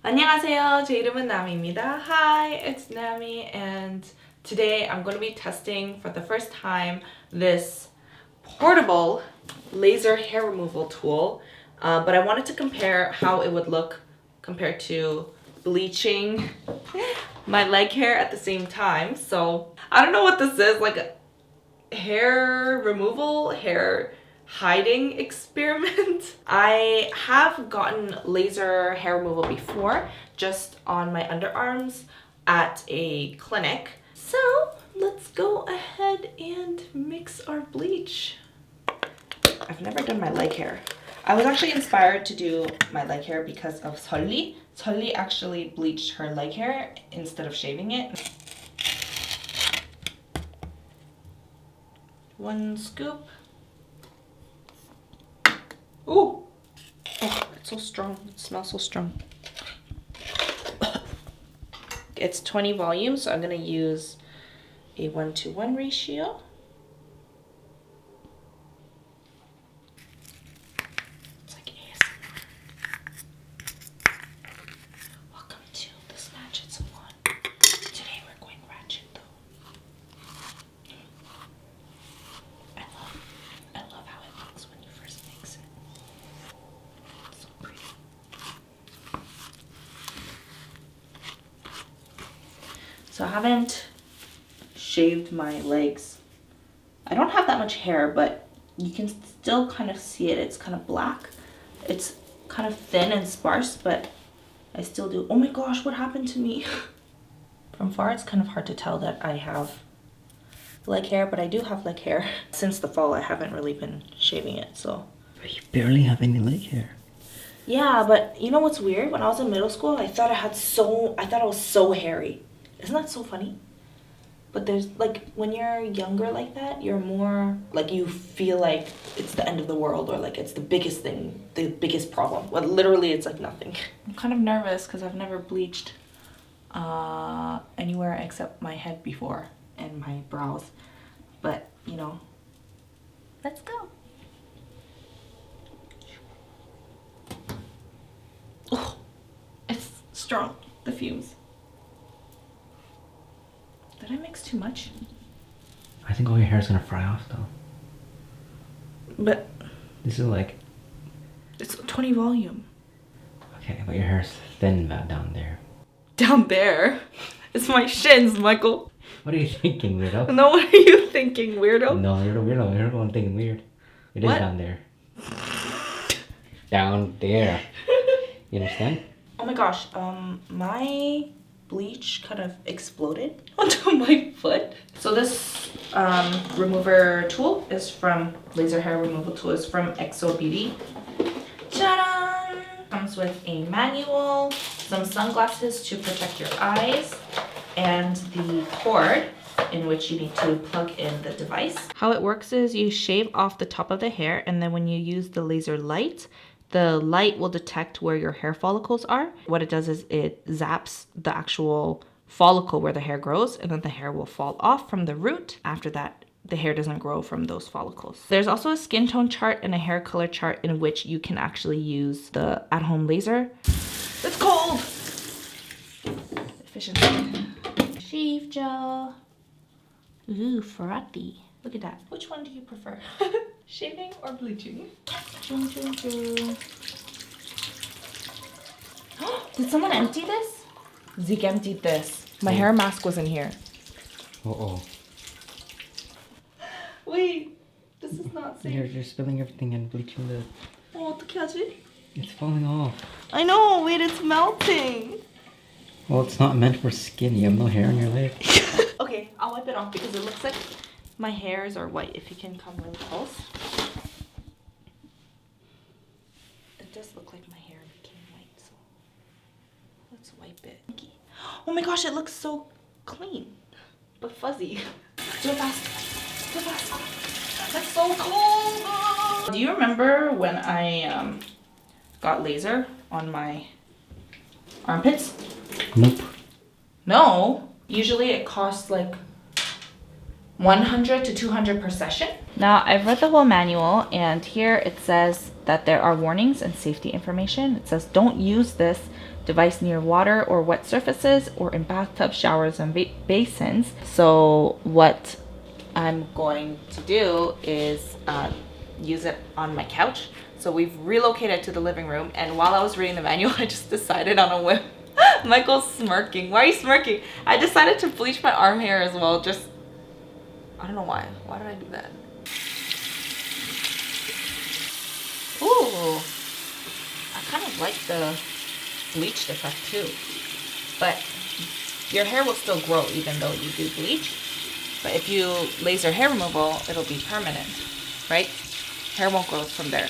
안녕하세요. 제 이름은 나미입니다. Hi, it's Nami, and today I'm going to be testing for the first time this portable laser hair removal tool. But I wanted to compare how it would look compared to bleaching my leg hair at the same time. So I don't know what this is, like hair removal, hair hiding experiment. I have gotten laser hair removal before, just on my underarms at a clinic. So let's go ahead and mix our bleach. I've never done my leg hair. I was actually inspired to do my leg hair because of Solli. Solli actually bleached her leg hair instead of shaving it. One scoop. Ooh! Oh, it's so strong. It smells so strong. It's 20 volumes, so I'm gonna use a 1:1 ratio. It's like ASMR. Welcome to the Snatch It Salon. Today we're going ratchet though. I love how it looks when you first mix it. It's so pretty. So I haven't shaved my legs. I don't have that much hair, but you can still kind of see it. It's kind of black. It's kind of thin and sparse, but I still do. Oh my gosh, what happened to me? From far, it's kind of hard to tell that I have leg hair, but I do have leg hair. Since the fall, I haven't really been shaving it, so. But you barely have any leg hair. Yeah, but you know what's weird? When I was in middle school, I thought I was so hairy. Isn't that so funny? But there's like, when you're younger like that, you're more like, you feel like it's the end of the world, or like it's the biggest thing, the biggest problem. Well, literally it's like nothing. I'm kind of nervous because I've never bleached anywhere except my head before and my brows. But, you know, let's go. Oh, it's strong, the fumes. Did I mix too much? I think all your hair is gonna fry off though. But This is like, it's 20 volume. okay, but your hair's thin about down there. Down there? It's my shins, Michael. What are you thinking, weirdo? No, what are you thinking, weirdo? No, you're the weirdo. You're the one thinking weird. It is What? down there. Down there. You understand? Oh my gosh, my bleach kind of exploded onto my foot. So this remover tool is from, laser hair removal tool is from Exo Beauty. Ta-da! Comes with a manual, some sunglasses to protect your eyes, and the cord in which you need to plug in the device. How it works is you shave off the top of the hair, and then when you use the laser light, the light will detect where your hair follicles are. What it does is it zaps the actual follicle where the hair grows, and then the hair will fall off from the root. After that, the hair doesn't grow from those follicles. There's also a skin tone chart and a hair color chart in which you can actually use the at-home laser. It's cold! Efficiency. Shave gel. Ooh, frothy. Look at that. Which one do you prefer? Shaving or bleaching? Choo, choo, choo. Did someone empty this? Zeke emptied this. My hair mask was in here. Uh-oh. Wait, this is not safe. You're spilling everything and bleaching the... Oh, 어떻게 하지? It's falling off. I know, wait, it's melting. Well, it's not meant for skin. You have no hair on your leg. Okay, I'll wipe it off because it looks like my hairs are white. If you can come really close. It does look like my hair became white, so let's wipe it. Oh my gosh, it looks so clean, but fuzzy. Do it fast. Do it fast. That's so cold. Do you remember when I got laser on my armpits? Nope. No. Usually it costs like 100 to 200 per session. Now, I've read the whole manual, and here it says that there are warnings and safety information. It says don't use this device near water or wet surfaces or in bathtubs, showers, and basins. So what I'm going to do is use it on my couch. So we've relocated to the living room, and while I was reading the manual, I just decided on a whim. Michael's smirking. Why are you smirking? I decided to bleach my arm hair as well. Just, I don't know why. Why did I do that? Ooh, I kind of like the bleached effect too. But your hair will still grow even though you do bleach. But if you laser hair removal, it'll be permanent, right? Hair won't grow from there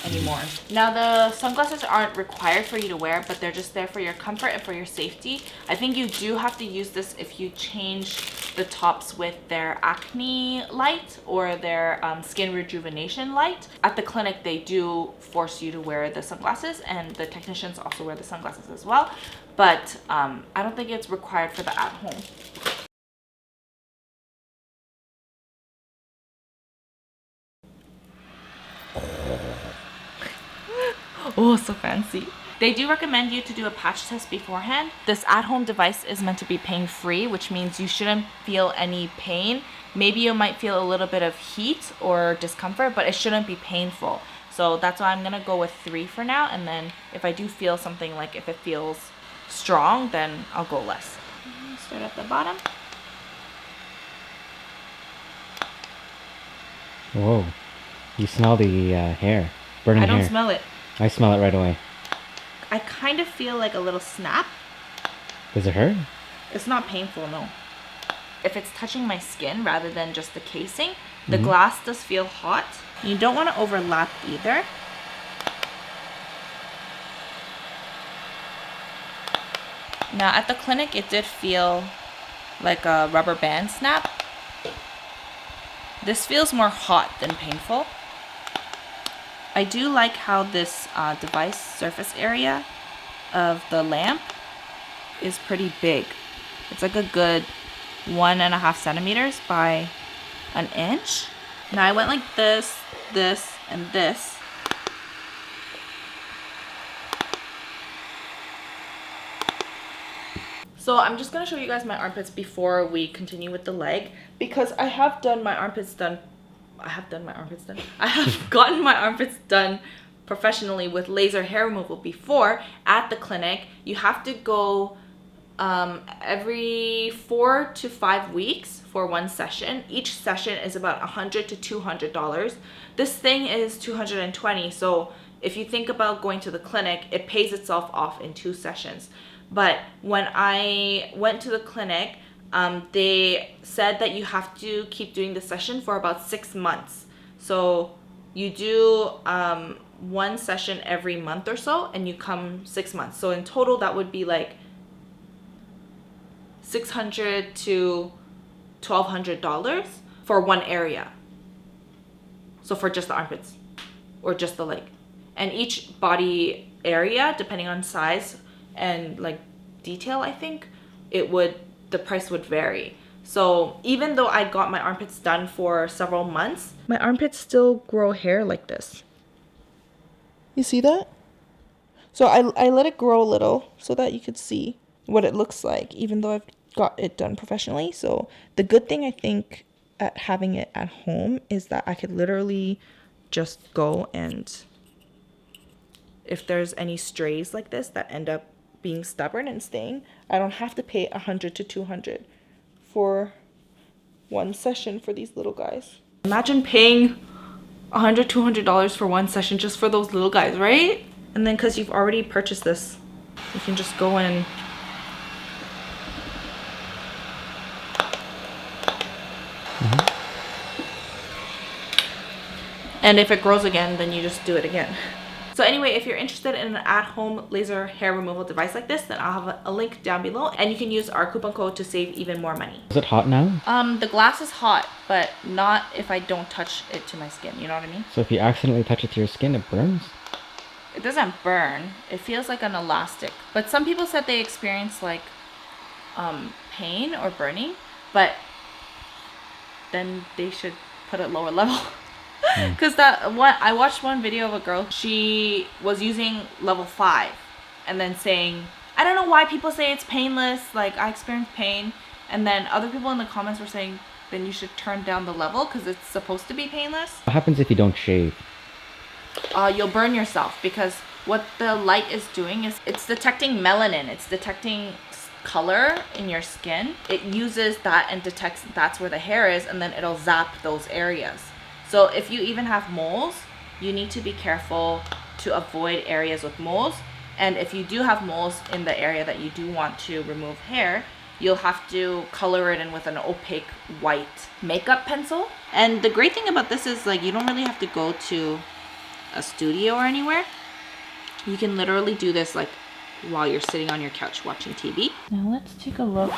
anymore. Now the sunglasses aren't required for you to wear, but they're just there for your comfort and for your safety. I think you do have to use this if you change the tops with their acne light or their skin rejuvenation light. At the clinic, they do force you to wear the sunglasses, and the technicians also wear the sunglasses as well. But I don't think it's required for the at-home. Oh, so fancy. They do recommend you to do a patch test beforehand. This at-home device is meant to be pain-free, which means you shouldn't feel any pain. Maybe you might feel a little bit of heat or discomfort, but it shouldn't be painful. So that's why I'm gonna go with 3 for now, and then if I do feel something, like if it feels strong, then I'll go less. Start at the bottom. Whoa. You smell the hair. Burning hair. I don't smell it. I smell it right away. I kind of feel like a little snap. Does it hurt? It's not painful, no. If it's touching my skin rather than just the casing, the glass does feel hot. You don't want to overlap either. Now at the clinic, it did feel like a rubber band snap. This feels more hot than painful. I do like how this device surface area of the lamp is pretty big. It's like a good 1.5 centimeters by an inch. Now I went like this, this, and this. So I'm just gonna show you guys my armpits before we continue with the leg, because I have done my armpits done. I have gotten my armpits done professionally with laser hair removal before at the clinic. You have to go every 4 to 5 weeks for one session. Each session is about $100 to $200. This thing is $220. So if you think about going to the clinic, it pays itself off in 2 sessions. But when I went to the clinic, they said that you have to keep doing the session for about 6 months. So you do one session every month or so, and you come 6 months. So in total, that would be like $600 to $1,200 for one area. So for just the armpits or just the leg. And each body area, depending on size and like detail, I think the price would vary. So even though I got my armpits done for several months, my armpits still grow hair like this. You see that? So I let it grow a little so that you could see what it looks like, even though I've got it done professionally. So the good thing I think at having it at home is that I could literally just go, and if there's any strays like this that end up being stubborn and staying, I don't have to pay $100 to $200 for one session for these little guys. Imagine paying $100, $200 for one session just for those little guys, right? And then because you've already purchased this, you can just go and and if it grows again, then you just do it again. So anyway, if you're interested in an at-home laser hair removal device like this, then I'll have a link down below, and you can use our coupon code to save even more money. Is it hot now? The glass is hot, but not if I don't touch it to my skin, you know what I mean? So if you accidentally touch it to your skin, it burns? It doesn't burn. It feels like an elastic. But some people said they experience like pain or burning, but then they should put it lower level. Because I watched one video of a girl, she was using level 5 and then saying, I don't know why people say it's painless, like I experienced pain, and then other people in the comments were saying then you should turn down the level because it's supposed to be painless. What happens if you don't shave? You'll burn yourself, because what the light is doing is it's detecting melanin, it's detecting color in your skin. It uses that and detects that's where the hair is, and then it'll zap those areas. So if you even have moles, you need to be careful to avoid areas with moles. And if you do have moles in the area that you do want to remove hair, you'll have to color it in with an opaque white makeup pencil. And the great thing about this is, like, you don't really have to go to a studio or anywhere. You can literally do this like while you're sitting on your couch watching TV. Now let's take a look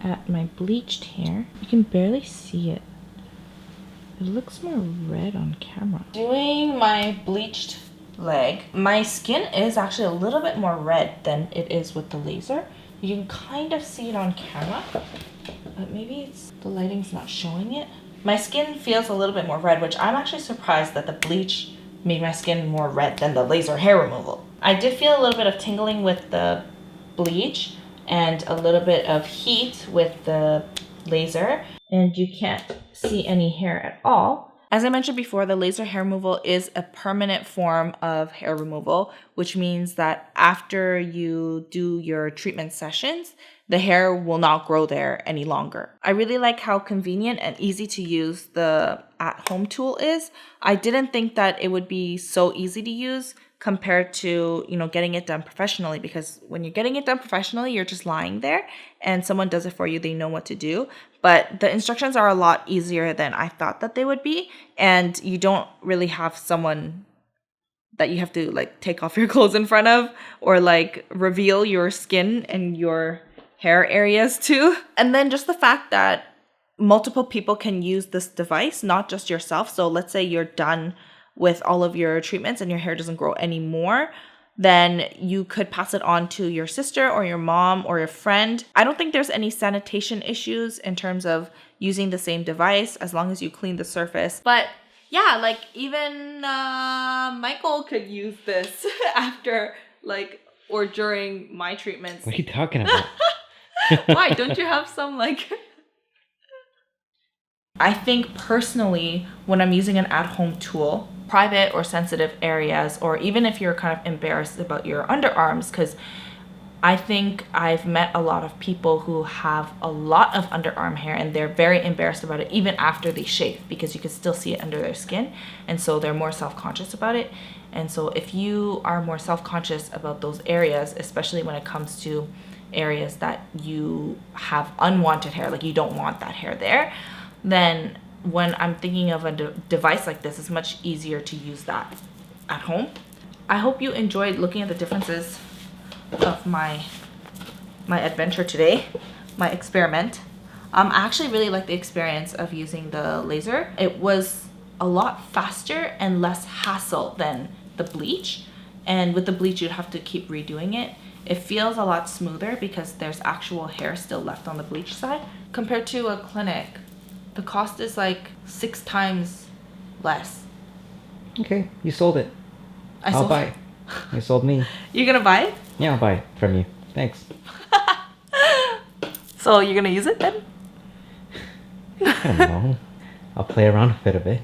at my bleached hair. You can barely see it. It looks more red on camera. Doing my bleached leg, my skin is actually a little bit more red than it is with the laser. You can kind of see it on camera, but maybe it's the lighting's not showing it. My skin feels a little bit more red, which I'm actually surprised that the bleach made my skin more red than the laser hair removal. I did feel a little bit of tingling with the bleach and a little bit of heat with the laser, and you can't see any hair at all. As I mentioned before, the laser hair removal is a permanent form of hair removal, which means that after you do your treatment sessions, the hair will not grow there any longer. I really like how convenient and easy to use the at-home tool is. I didn't think that it would be so easy to use compared to, you know, getting it done professionally, because when you're getting it done professionally, you're just lying there and someone does it for you. They know what to do. But the instructions are a lot easier than I thought that they would be, and you don't really have someone that you have to like take off your clothes in front of, or like reveal your skin and your hair areas to. And then just the fact that multiple people can use this device, not just yourself. So let's say you're done with all of your treatments and your hair doesn't grow anymore, then you could pass it on to your sister or your mom or your friend. I don't think there's any sanitation issues in terms of using the same device as long as you clean the surface. But yeah, like even Michael could use this after like or during my treatments. What are you talking about? Why? Don't you have some like... I think personally, when I'm using an at-home tool, private or sensitive areas, or even if you're kind of embarrassed about your underarms, because I think I've met a lot of people who have a lot of underarm hair and they're very embarrassed about it even after they shave, because you can still see it under their skin, and so they're more self-conscious about it. And so if you are more self-conscious about those areas, especially when it comes to areas that you have unwanted hair, like you don't want that hair there, then when I'm thinking of a device like this, it's much easier to use that at home. I hope you enjoyed looking at the differences of my adventure today, my experiment. I actually really like the experience of using the laser. It was a lot faster and less hassle than the bleach. And with the bleach, you'd have to keep redoing it. It feels a lot smoother because there's actual hair still left on the bleach side. Compared to a clinic, the cost is like 6 times less. Okay, you sold it. I'll buy it. You sold me. You're gonna buy it? Yeah, I'll buy it from you. Thanks. So you're gonna use it then? I don't know. I'll play around with it a bit.